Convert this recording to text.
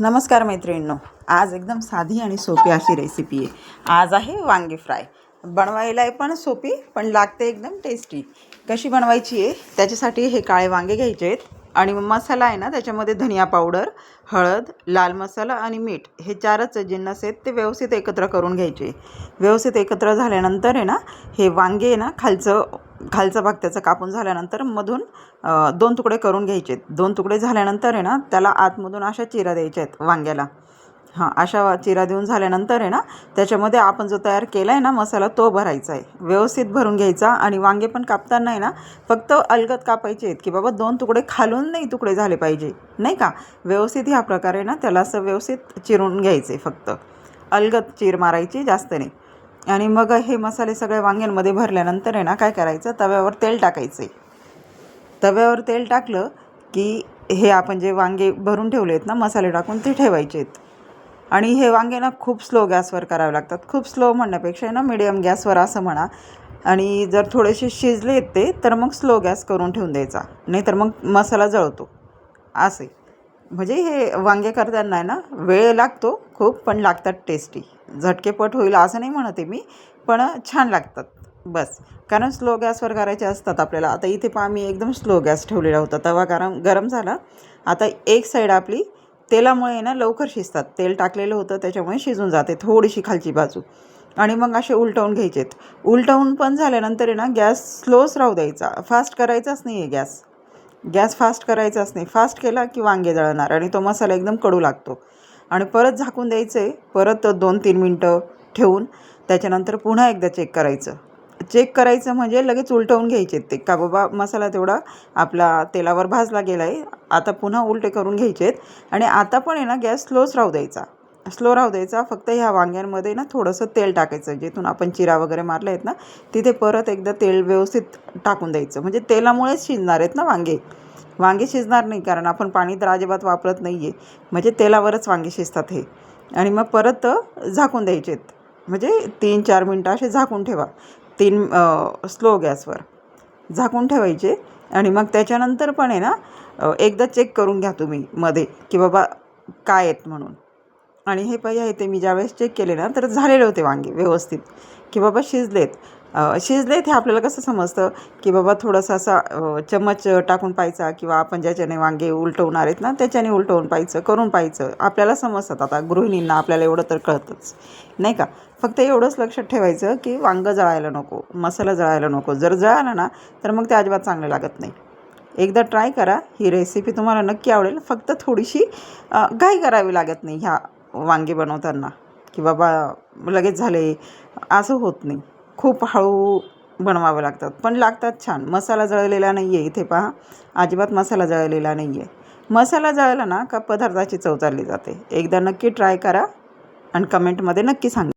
नमस्कार मैत्रिणींनो, आज एकदम साधी आणि सोपी अशी रेसिपी आहे। आज आहे वांगे फ्राय। बनवायला पण सोपी पण लागते एकदम टेस्टी। कशी बनवायची आहे त्याच्यासाठी हे काळे वांगे घ्यायचे आहेत आणि मसाला आहे ना, त्याच्यामध्ये धनिया पावडर, हळद, लाल मसाला आणि मीठ हे चारच जिन्नस आहेत, ते व्यवस्थित एकत्र करून घ्यायचे। व्यवस्थित एकत्र झाल्यानंतर आहे ना, हे वांगे आहे ना, खालचा भाग त्याचा कापून झाल्यानंतर मधून दोन तुकडे करून घ्यायचे। दोन तुकडे झाल्यानंतर आहे ना, त्याला आतमधून अशा चिरा द्यायच्या आहेत वांग्याला। अशा चिरा देऊन झाल्यानंतर आहे ना, त्याच्यामध्ये आपण जो तयार केला आहे ना मसाला, तो भरायचा आहे। व्यवस्थित भरून घ्यायचा आणि वांगे पण कापताना आहे ना, फक्त अलगद कापायचे आहेत की बाबा दोन तुकडे खालून नाही तुकडे झाले पाहिजे, नाही का। व्यवस्थित ह्या प्रकारे ना त्याला असं व्यवस्थित चिरून घ्यायचे, फक्त अलगद चीर मारायची, जास्त नाही। आणि मग हे मसाले सगळे वांग्यांमध्ये भरल्यानंतर आहे ना, काय करायचं, तव्यावर तेल टाकायचं। तव्यावर तेल टाकलं की हे आपण जे वांगे भरून ठेवले आहेत ना मसाले टाकून, ते ठेवायचे आहेत। आणि हे वांगे ना खूप स्लो गॅसवर करावे लागतात। खूप स्लो म्हणण्यापेक्षा ना मीडियम गॅसवर असं म्हणा। आणि जर थोडेसे शिजले ते तर मग स्लो गॅस करून ठेवून द्यायचा, नाहीतर मग मसाला जळतो असे। म्हणजे हे वांगे करताना आहे ना, वेळ लागतो खूप, पण लागतात टेस्टी। झटकेपट होईल असं नाही म्हणते मी, पण छान लागतात बस। कारण स्लो गॅसवर करायचे असतात आपल्याला। आता इथे पहा, मी एकदम स्लो गॅस ठेवलेला होता। तवा गरम झाला। आता एक साईड आपली तेलामुळे ना लवकर शिजतात, तेल टाकलेलं होतं त्याच्यामुळे शिजून जाते थोडीशी खालची बाजू। आणि मग असे उलटवून घ्यायचेत। उलटवून पण झाल्यानंतर आहे ना, गॅस स्लोच राहू द्यायचा, फास्ट करायचाच नाही आहे गॅस फास्ट करायचाच नाही। फास्ट केला की वांगे जळणार आणि तो मसाला एकदम कडू लागतो। आणि परत झाकून द्यायचं आहे, परत 2-3 मिनटं ठेवून त्याच्यानंतर पुन्हा एकदा चेक करायचं म्हणजे लगेच उलटवून घ्यायचे ते, का बाबा मसाला तेवढा आपला तेलावर भाजला गेला आहे। आता पुन्हा उलटे करून घ्यायचेत आणि आता पण आहे ना, गॅस स्लो राहू द्यायचा। फक्त ह्या वांग्यांमध्ये ना थोडंसं तेल टाकायचं, जिथून आपण चिरा वगैरे मारले आहेत ना, तिथे परत एकदा तेल व्यवस्थित टाकून द्यायचं। म्हणजे तेलामुळेच शिजणार आहेत ना वांगे शिजणार नाही, कारण आपण पाणी तर अजिबात वापरत नाही आहे, म्हणजे तेलावरच वांगे शिजतात हे। आणि मग परत झाकून द्यायचेत, म्हणजे 3-4 मिनटं असे झाकून ठेवा। स्लो गॅसवर झाकून ठेवायचे। आणि मग त्याच्यानंतर पण आहे ना, एकदा चेक करून घ्या तुम्ही मध्ये की बाबा काय आहेत म्हणून। आणि हे पाहिजे आहे ते मी ज्यावेळेस चेक केले ना, तर झालेले होते वांगे व्यवस्थित, की बाबा शिजलेत हे आपल्याला कसं समजतं, की बाबा थोडंसं असा चम्मच टाकून पाहायचा, किंवा आपण ज्याच्याने वांगे उलटवणार आहेत ना त्याच्याने उलटवून पाहायचं, करून पाहायचं। आपल्याला समजतात, आता गृहिणींना आपल्याला एवढं तर कळतंच, नाही का। फक्त एवढंच लक्षात ठेवायचं की वांगं जळायला नको, मसाला जळायला नको। जर जळाला ना तर मग ते अजिबात चांगलं लागत नाही। एकदा ट्राय करा, ही रेसिपी तुम्हाला नक्की आवडेल। फक्त थोडीशी घाई करावी लागत नाही ह्या वांगे बनवताना, की बाबा लगेच झाले असं होत नाही। खूप हळू बनवावं लागतात, पण लागतात छान। मसाला जळलेला नाही आहे, इथे पहा, अजिबात मसाला जळलेला नाही आहे। मसाला जळला ना का पदार्थाची चव चालली जाते। एकदा नक्की ट्राय करा आणि कमेंटमध्ये नक्की सांगा।